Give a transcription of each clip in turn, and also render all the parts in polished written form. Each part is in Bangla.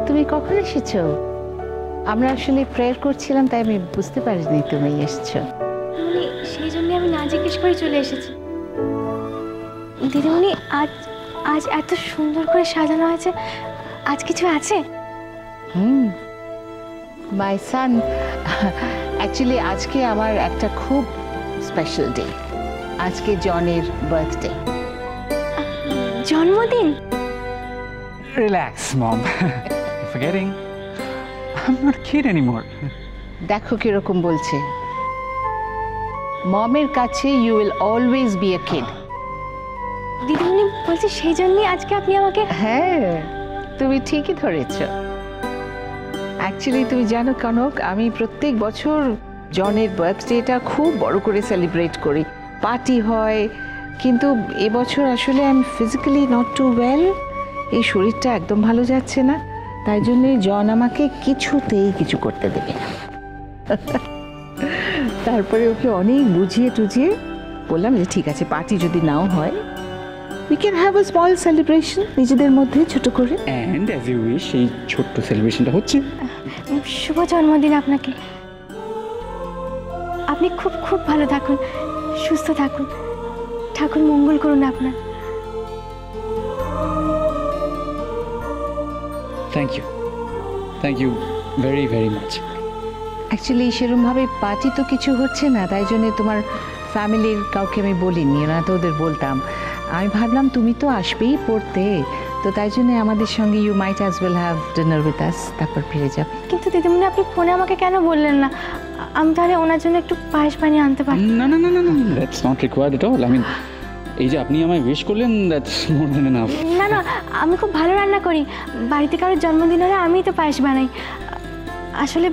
তুমি কখন এসেছো? আমরা আসলে প্রেয়ার করছিলাম, তাই আমি বুঝতে পারিনি তুমি এসেছো। দিদিমণি, সেই জন্য আমি না জিজ্ঞেস করে চলে এসেছি। দিদিমণি, আজ আজ এত সুন্দর করে সাজানো হয়েছে, আজ কিছু আছে? মাই সান, অ্যাকচুয়ালি আজকে আমার একটা খুব স্পেশাল ডে। আজকে জনের বার্থডে। জন্মদিন? Relax, Mom. You're forgetting. I'm not a kid anymore. দেখো কিরকম বলছে। মমের কাছে you will always be a kid. দিদিমণি বলছি, সেই জন্যই আজকে আপনি আমাকে... হ্যাঁ, তুমি ঠিকই ধরেছ। অ্যাকচুয়ালি তুমি জানো কনক, আমি প্রত্যেক বছর জনের বার্থডেটা খুব বড় করে সেলিব্রেট করি, পার্টি হয়, কিন্তু এবছর আসলে আমি ফিজিক্যালি নট টু ওয়েল। এই শরীরটা একদম ভালো যাচ্ছে না, তাই জন্যে জন আমাকে কিছুতেই কিছু করতে দেবে না। তারপরে ওকে অনেক বুঝিয়ে টুঝিয়ে বললাম যে ঠিক আছে, পার্টি যদি নাও হয়, we can have a small celebration নিজেদের মধ্যে ছোট করে। And as you wish, এই ছোট্ট সেলিব্রেশনটা হচ্ছে। শুভ জন্মদিন আপনাকে। আপনি খুব খুব ভালো থাকুন, সুস্থ থাকুন, ঠাকুর মঙ্গল করুন আপনার। Thank you very very much. Actually সেরকমভাবে পার্টি তো কিছু হচ্ছে না, তাই জন্য তোমার ফ্যামিলির কাউকে আমি বলিনি, না তো ওদের বলতাম। আমি ভাবলাম তুমি তো আসবেই পড়তে, তো তাই জন্য আমাদের সঙ্গে you might as well have dinner with us, তারপর ফিরে যাবে। কিন্তু দিদিমণি, আপনি ফোনে আমাকে কেন বললেন না? আমি তাহলে ওনার জন্য একটু পায়েস বানিয়ে আনতে পারি। না, that's not required at all. I mean, এই যে আপনি আমায় উইশ করলেন, that's more than enough. না, আমি খুব ভালো রান্না করি। বাড়িতে কারোর জন্মদিন হলে আমিই তো পায়েস বানাই। আসলে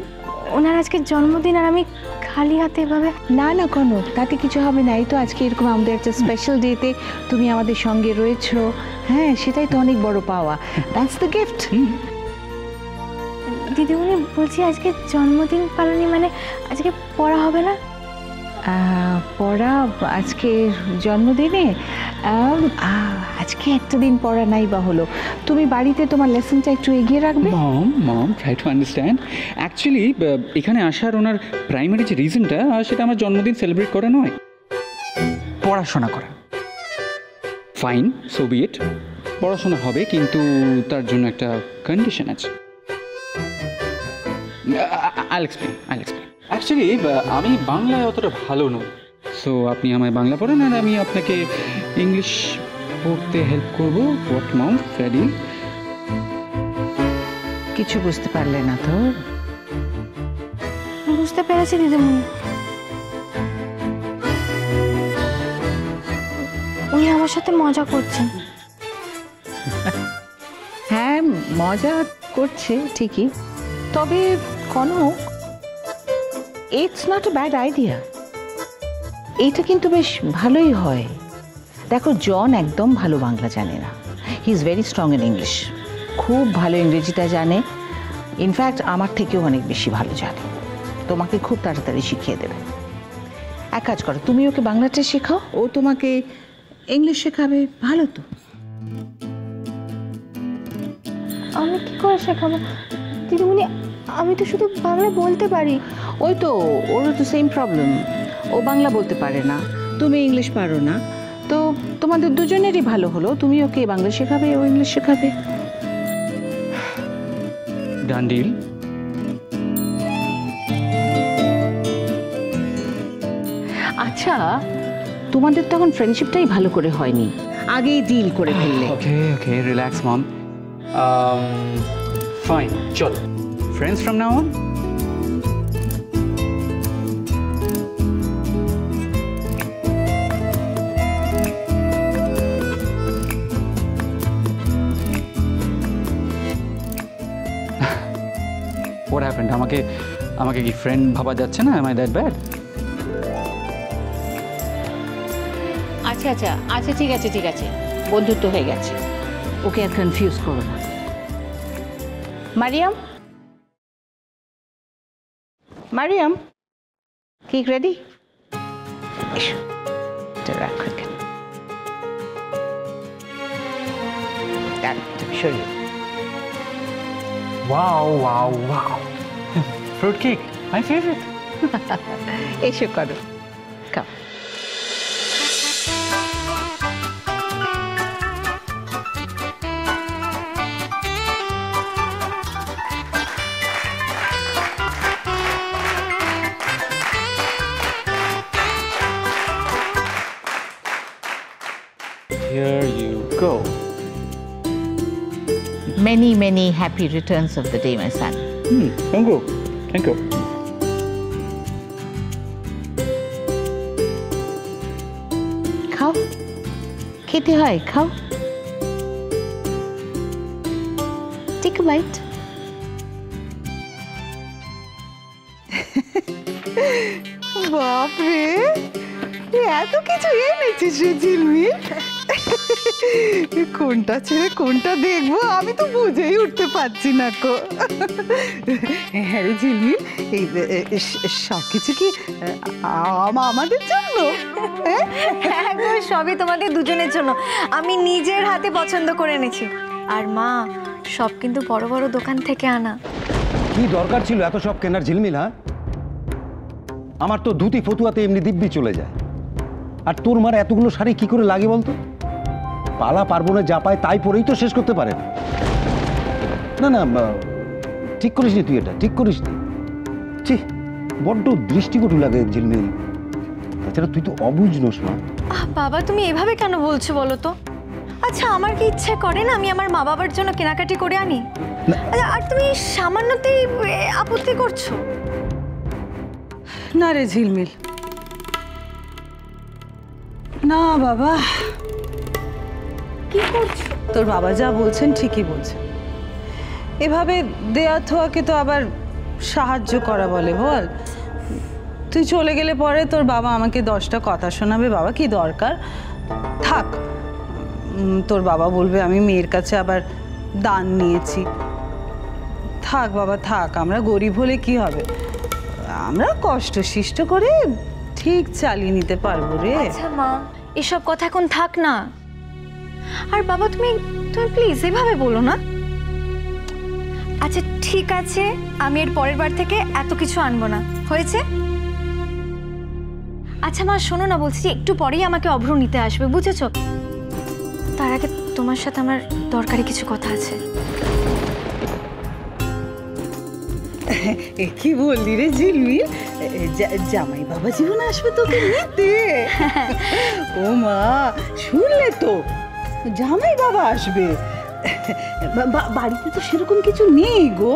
ওনার আজকে জন্মদিন, আর আমি খালি হাতে এভাবে... না কনক, তাতে কিছু হবে না। এই তো আজকে এরকম আমাদের একটা স্পেশাল ডেতে তুমি আমাদের সঙ্গে রয়েছো, হ্যাঁ, সেটাই তো অনেক বড় পাওয়া। That's the gift. দিদিমণি বলছি, আজকে জন্মদিন পালনই মানে আজকে পড়া হবে না? পড়া আজকে জন্মদিনে? আজকে একটা দিন পড়া নাই বা হলো, তুমি বাড়িতে তোমার লেসনটা একটু এগিয়ে রাখবে। মম ট্রাই টু আন্ডারস্ট্যান্ড। অ্যাকচুয়ালি এখানে আসার ওনার প্রাইমারি যে রিজনটা, সেটা আমার জন্মদিন সেলিব্রেট করা নয়, পড়াশোনা করা। ফাইন, সো বি ইট, পড়াশোনা হবে, কিন্তু তার জন্য একটা কন্ডিশন আছে। I'll explain. অ্যাকচুয়ালি আমি বাংলায় অতটা ভালো নই, সো আপনি আমায় বাংলা পড়েন আর আমি আপনাকে ইংলিশ পড়তে হেল্প করবো। What mom, Freddy? কিছু বুঝতে পারলে না তো? বুঝতে পেরেছি দিদিমণি। উনি আমার সাথে মজা করছেন। হ্যাঁ, মজা করছে ঠিকই, তবে Kanak, it's not a bad idea. এইটা কিন্তু বেশ ভালোই হয়। দেখো, জন একদম ভালো বাংলা জানে না, he is very strong in English, খুব ভালো ইংরেজিটা জানে, ইনফ্যাক্ট আমার থেকেও অনেক বেশি ভালো জানে। তোমাকে খুব তাড়াতাড়ি শিখিয়ে দেবে। এক কাজ করো, তুমি ওকে বাংলাটা শেখাও, ও তোমাকে ইংলিশ শেখাবে, ভালো তো। আমি কি করে শেখাবো দিদিমণি? আমি তো শুধু বাংলা বলতে পারি। ওই তো, ওরও তো সেম প্রবলেম, ও বাংলা বলতে পারে না, তুমি ইংলিশ পারো না, তো তোমাদের দুজনেরই ভালো হলো, তুমি ওকে বাংলা শেখাবে, ও ইংলিশ শেখাবে। Done deal. আচ্ছা, তোমাদের তখন ফ্রেন্ডশিপটাই ভালো করে হয়নি, আগেই ডিল করে ফেললে। ওকে, রিল্যাক্স মম। ফাইন, চলো, friends from now on. What happened? আমাকে কি ফ্রেন্ড ভাবা যাচ্ছে না? Am I that bad? আচ্ছা, ঠিক আছে, বন্ধুত্ব হয়ে গেছে, ওকে আর কনফিউজ করো না। Mariam, cake ready? এসো, এটা রাখো এখানে। সরিয়ে Wow, wow, wow. Fruit cake, my favorite. এসো করো, খাও। Here you go. Many, many happy returns of the day, my son. Thank you. Thank you. খাও, খেতে হয়, খাও। Take a bite. বাপরে, এত কিছু এনেছিস রে ঝিলমিল। কোনটা ছেড়ে কোনটা দেখবো আমি তো বুঝেই উঠতে পারছি না কো। হ্যাঁ রে ঝিলমিল, এই সব কিছু কি আমাদের জন্য? হ্যাঁ গো, সবই তোমাদের দুজনের জন্য। আমি নিজের হাতে পছন্দ করে এনেছি। আর মা, সব কিন্তু বড় বড় দোকান থেকে আনা। কি দরকার ছিল এত সব কেনার ঝিলমিল? হ্যাঁ, আমার তো ধুতি ফতুয়াতে এমনি দিব্যি চলে যায়। আর তোর মার এতগুলো শাড়ি কি করে লাগে বলতো? পালা পার্বণে যা পায় তাই পরেই তো শেষ করতে পারে না। না না, ঠিক করিসনি তুই, এটা ঠিক করিসনি। ছি, বড্ড দৃষ্টিকটু লাগে ঝিলমিল। তাছাড়া তুই তো অবুঝ নোস মা। বাবা, তুমি এভাবে কেন বলছো বলো তো? আচ্ছা, আমার কি ইচ্ছে করে না আমি আমার মা বাবার জন্য কেনাকাটি করে আনি? আচ্ছা, আর তুমি সামান্যতেই আপত্তি করছো? না রে ঝিলমিল, না বাবা। কি করছো? তোর বাবা যা বলছেন ঠিকই বলছেন। এভাবে দেয়া থোয়াকে তো আবার সাহায্য করা বলে বল? তুই চলে গেলে পরে তোর বাবা আমাকে 10টা কথা শোনাবে। বাবা, কি দরকার, থাক। তোর বাবা বলবে আমি মেয়ের কাছে আবার দান নিয়েছি। থাক বাবা, থাক। আমরা গরিব হলে কি হবে, আমরা কষ্ট সৃষ্ট করে ঠিক চালিয়ে নিতে পারবো রে। আচ্ছা মা, এসব কথা এখন থাক না। আর বাবা, তুমি প্লিজ এভাবে বলো না। আচ্ছা ঠিক আছে, আমি এর পরের বার থেকে এত কিছু আনবো না, হয়েছে? আচ্ছা মা, শোনো না, বলছি একটু পরেই আমাকে অভ্র নিতে আসবে, বুঝেছো? তার আগে তোমার সাথে আমার দরকারি কিছু কথা আছে। কি বললি রে ঝিলমিল, জামাই বাবা জীবন আসবে তোকে নিতে? ও মা, শুনলে তো, জামাই বাবা আসবে। বাড়িতে তো সেরকম কিছু নেই গো।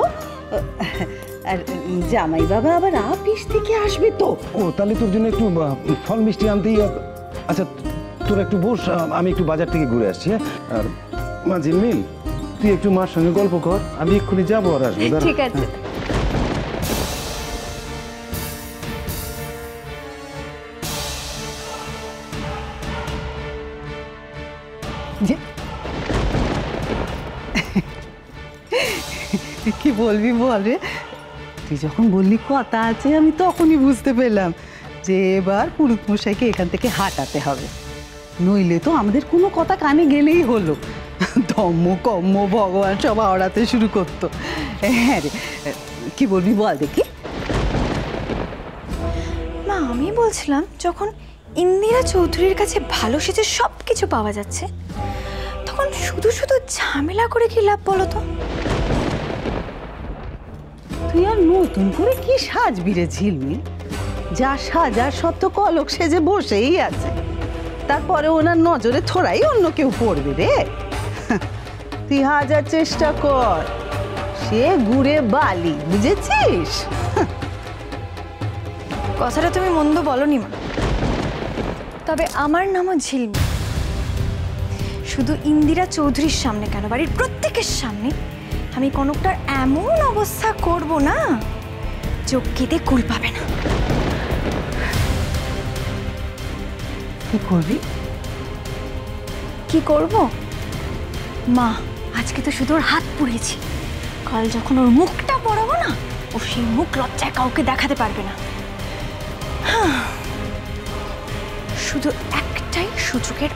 আর জামাই বাবা আবার অফিস থেকে আসবে তো। ও, তাহলে তোর জন্য একটু ফল মিষ্টি আনতেই। আচ্ছা, তোর একটু বস, আমি একটু বাজার থেকে ঘুরে আসছি। হ্যাঁ, আর মা ঝিলমিল, তুই একটু মার সঙ্গে গল্প কর, আমি এক্ষুনি যাবো আর আসবো। ঠিক আছে। কি বলবি বল রে? তুই যখন বললি কথা আছে, আমি তখনই বুঝতে পেলাম যে এবার পুরুত মশাইকে এখান থেকে হাঁটাতে হবে, নইলে তো আমাদের কোনো কথা কানে গেলেই হলো, ধম্ম কম্ম ভগবান সব আওড়াতে শুরু করতো। হ্যাঁ রে, কি বলবি বল দেখি। মা, আমি বলছিলাম, যখন ইন্দিরা চৌধুরীর কাছে ভালো সেজে সব কিছু পাওয়া যাচ্ছে, তখন শুধু শুধু ঝামেলা করে কি লাভ বলো তো? তুই আর নতুন করে কি সাজবি রে ঝিলমিল? যা সাজার সব তো কলক সেজে বসেই আছে, তারপরে ওনার নজরে থোড়াই অন্য কেউ পড়বে রে। তুই হাজার চেষ্টা কর, সে গুড়ে বালি, বুঝেছিস? কথাটা তুমি মন্দ বলনি মা, তবে আমার নামও ঝিলমিল। শুধু ইন্দিরা চৌধুরীর সামনে কেন, বাড়ির প্রত্যেকের সামনে আমি কনকটার এমন অবস্থা করব না, চোখ কেটে কুল পাবে না। কি করবি? কি করব মা, আজকে তো শুধু ওর হাত পুড়িয়েছি, কাল যখন ওর মুখটা পড়াবো না, ও সেই মুখ লজ্জায় কাউকে দেখাতে পারবে না। শুধু একটাই সুযোগের